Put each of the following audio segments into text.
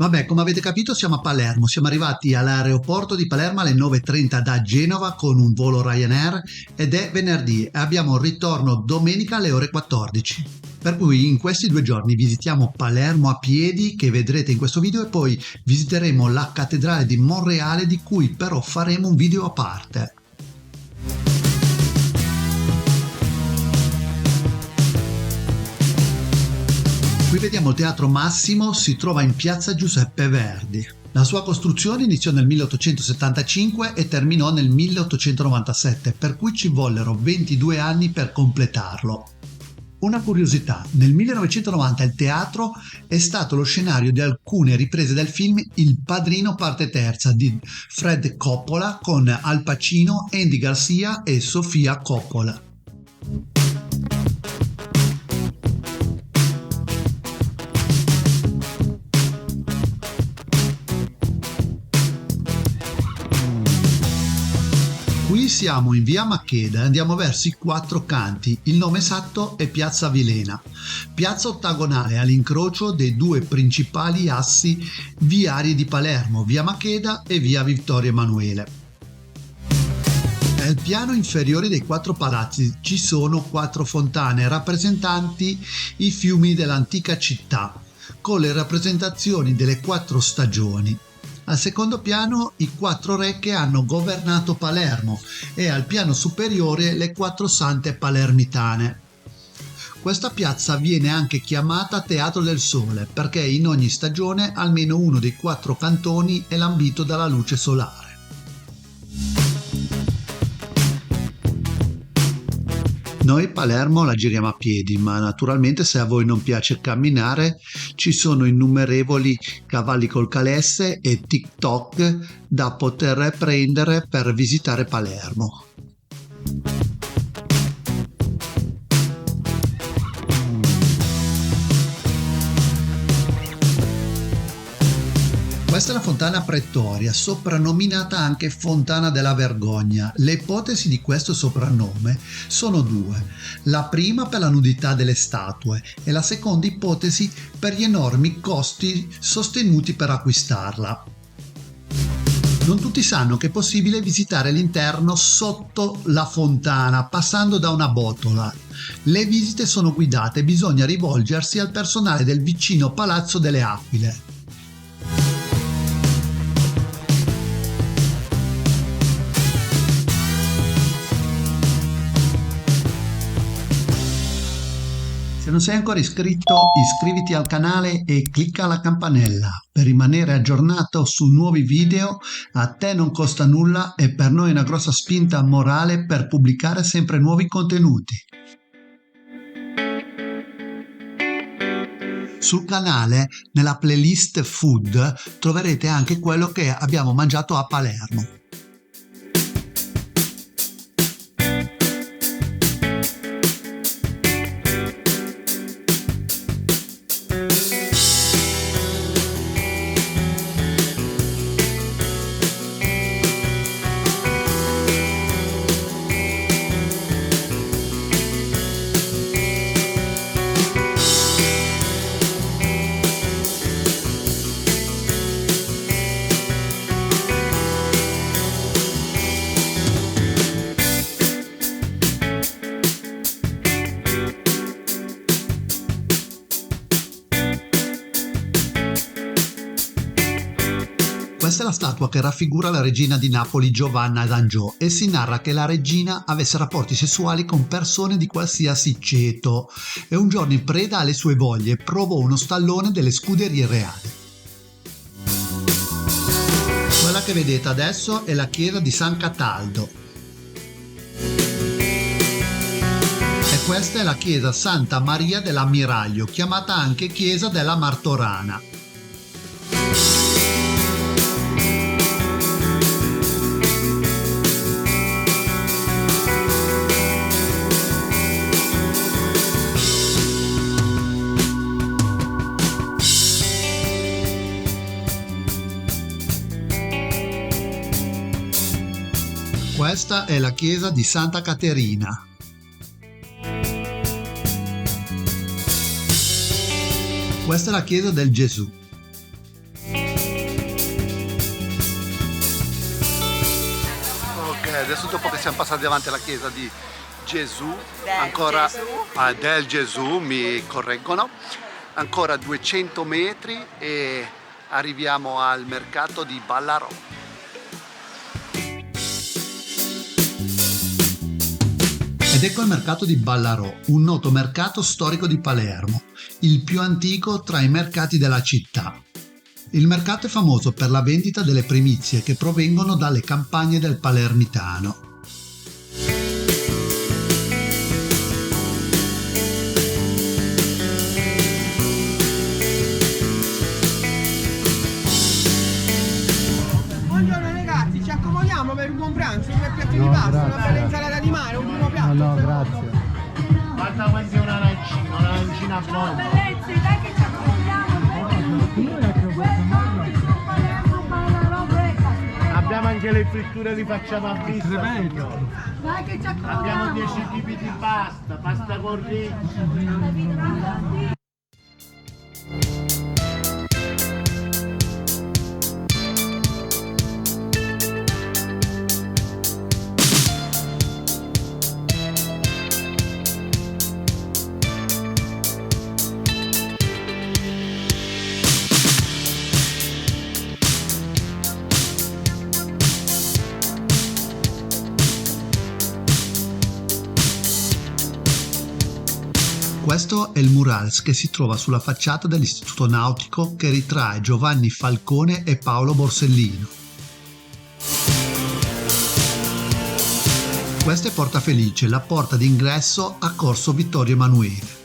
Vabbè, come avete capito siamo a Palermo, siamo arrivati all'aeroporto di Palermo alle 9:30 da Genova con un volo Ryanair ed è venerdì e abbiamo il ritorno domenica alle ore 14. Per cui in questi 2 giorni visitiamo Palermo a piedi, che vedrete in questo video, e poi visiteremo la cattedrale di Monreale, di cui però faremo un video a parte. Qui vediamo il Teatro Massimo, si trova in piazza Giuseppe Verdi. La sua costruzione iniziò nel 1875 e terminò nel 1897, per cui ci vollero 22 anni per completarlo. Una curiosità, nel 1990 il teatro è stato lo scenario di alcune riprese del film Il Padrino parte terza di Fred Coppola con Al Pacino, Andy Garcia e Sofia Coppola. Qui siamo in via Macheda e andiamo verso i Quattro Canti, il nome esatto è Piazza Vilena, piazza ottagonale all'incrocio dei due principali assi viari di Palermo, via Macheda e via Vittorio Emanuele. Nel piano inferiore dei quattro palazzi ci sono quattro fontane rappresentanti i fiumi dell'antica città, con le rappresentazioni delle quattro stagioni. Al secondo piano i quattro re che hanno governato Palermo e al piano superiore le quattro sante palermitane. Questa piazza viene anche chiamata Teatro del Sole perché in ogni stagione almeno uno dei quattro cantoni è lambito dalla luce solare. Noi Palermo la giriamo a piedi, ma naturalmente se a voi non piace camminare ci sono innumerevoli cavalli col calesse e TikTok da poter prendere per visitare Palermo. Questa è la Fontana Pretoria, soprannominata anche Fontana della Vergogna. Le ipotesi di questo soprannome sono due. La prima per la nudità delle statue e la seconda ipotesi per gli enormi costi sostenuti per acquistarla. Non tutti sanno che è possibile visitare l'interno sotto la fontana, passando da una botola. Le visite sono guidate e bisogna rivolgersi al personale del vicino Palazzo delle Aquile. Se non sei ancora iscritto, iscriviti al canale e clicca la campanella per rimanere aggiornato su nuovi video. A te non costa nulla e per noi è una grossa spinta morale per pubblicare sempre nuovi contenuti. Sul canale, nella playlist Food, troverete anche quello che abbiamo mangiato a Palermo. Questa è la statua che raffigura la regina di Napoli Giovanna d'Angiò e si narra che la regina avesse rapporti sessuali con persone di qualsiasi ceto e un giorno in preda alle sue voglie provò uno stallone delle scuderie reali. Quella che vedete adesso è la chiesa di San Cataldo e questa è la chiesa Santa Maria dell'Ammiraglio, chiamata anche chiesa della Martorana. Questa è la chiesa di Santa Caterina. Questa è la chiesa del Gesù. adesso dopo che siamo passati davanti alla chiesa di Gesù, del Gesù, mi correggono, ancora 200 metri e arriviamo al mercato di Ballarò. Ed ecco il mercato di Ballarò, un noto mercato storico di Palermo, il più antico tra i mercati della città. Il mercato è famoso per la vendita delle primizie che provengono dalle campagne del Palermitano. Buongiorno ragazzi, ci accomodiamo per un buon pranzo, 2 piatti di pasta, una bella insalata di mare, un primo piatto. No, grazie. Guarda quanti un'arancina a volta. Bellezze, dai che ci Abbiamo anche le fritture, li facciamo a vista. Dai che ci Abbiamo 10 tipi di pasta, pasta con ricci. Questo è il murales che si trova sulla facciata dell'Istituto Nautico che ritrae Giovanni Falcone e Paolo Borsellino. Questa è Porta Felice, la porta d'ingresso a Corso Vittorio Emanuele.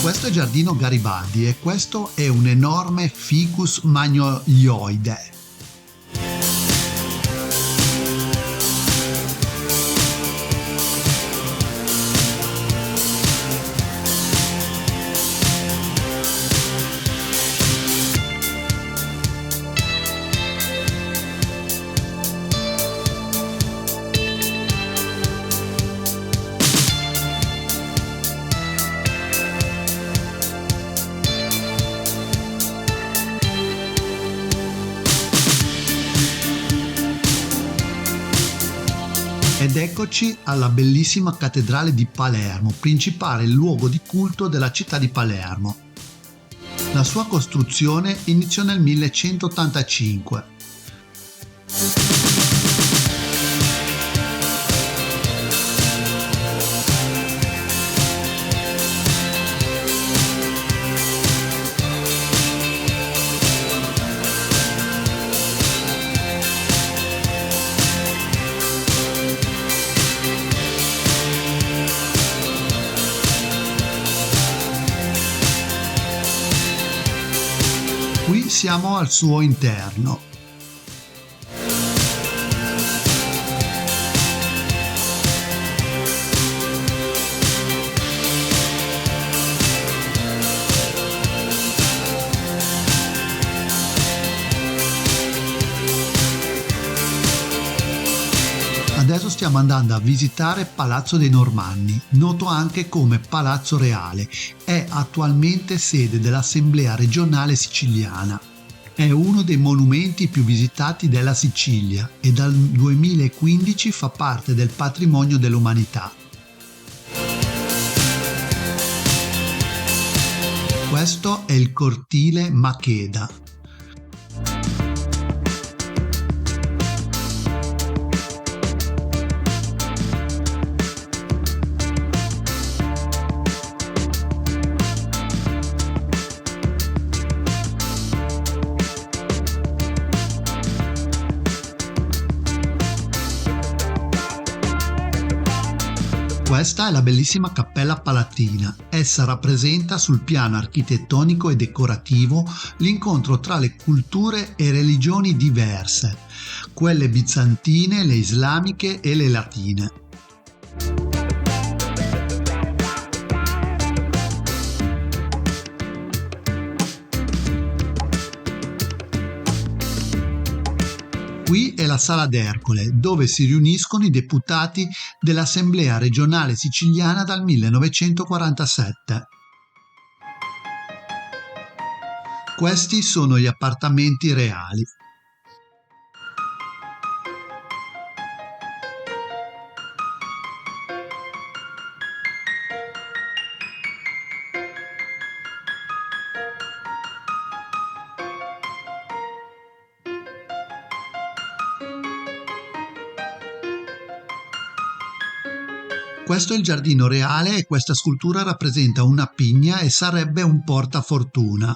Questo è Giardino Garibaldi e questo è un enorme ficus magnolioide. Ed eccoci alla bellissima cattedrale di Palermo, principale luogo di culto della città di Palermo. La sua costruzione iniziò nel 1185. Qui siamo al suo interno. Adesso stiamo andando a visitare Palazzo dei Normanni, noto anche come Palazzo Reale. È attualmente sede dell'Assemblea regionale siciliana. È uno dei monumenti più visitati della Sicilia e dal 2015 fa parte del patrimonio dell'umanità. Questo è il cortile Macheda. Questa è la bellissima Cappella Palatina. Essa rappresenta sul piano architettonico e decorativo l'incontro tra le culture e religioni diverse, quelle bizantine, le islamiche e le latine. Qui è la Sala d'Ercole, dove si riuniscono i deputati dell'Assemblea regionale siciliana dal 1947. Questi sono gli appartamenti reali. Questo è il giardino reale e questa scultura rappresenta una pigna e sarebbe un portafortuna.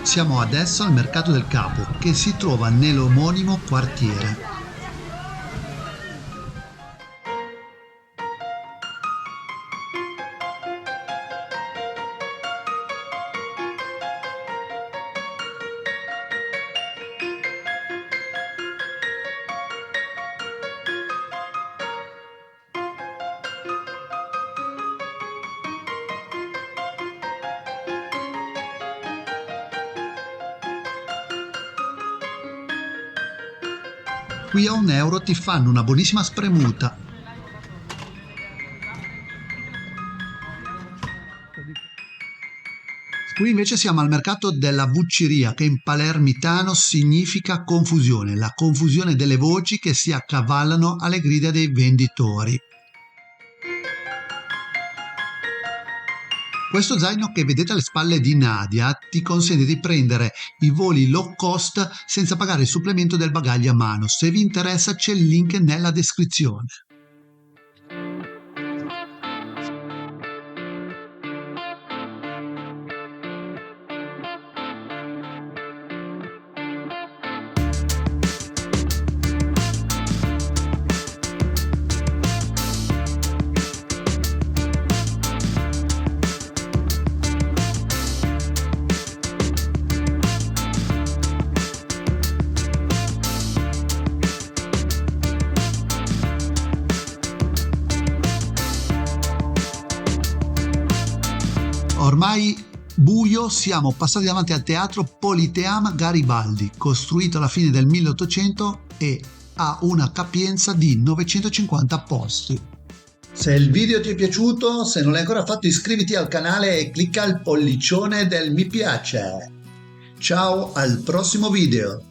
Siamo adesso al Mercato del Capo, che si trova nell'omonimo quartiere. Qui a €1 ti fanno una buonissima spremuta. Qui invece siamo al mercato della Vucciria, che in palermitano significa confusione, la confusione delle voci che si accavallano alle grida dei venditori. Questo zaino che vedete alle spalle di Nadia ti consente di prendere i voli low cost senza pagare il supplemento del bagaglio a mano. Se vi interessa c'è il link nella descrizione. Ormai buio, siamo passati davanti al teatro Politeama Garibaldi, costruito alla fine del 1800 e ha una capienza di 950 posti. Se il video ti è piaciuto, se non l'hai ancora fatto, iscriviti al canale e clicca il pollicione del mi piace. Ciao, al prossimo video!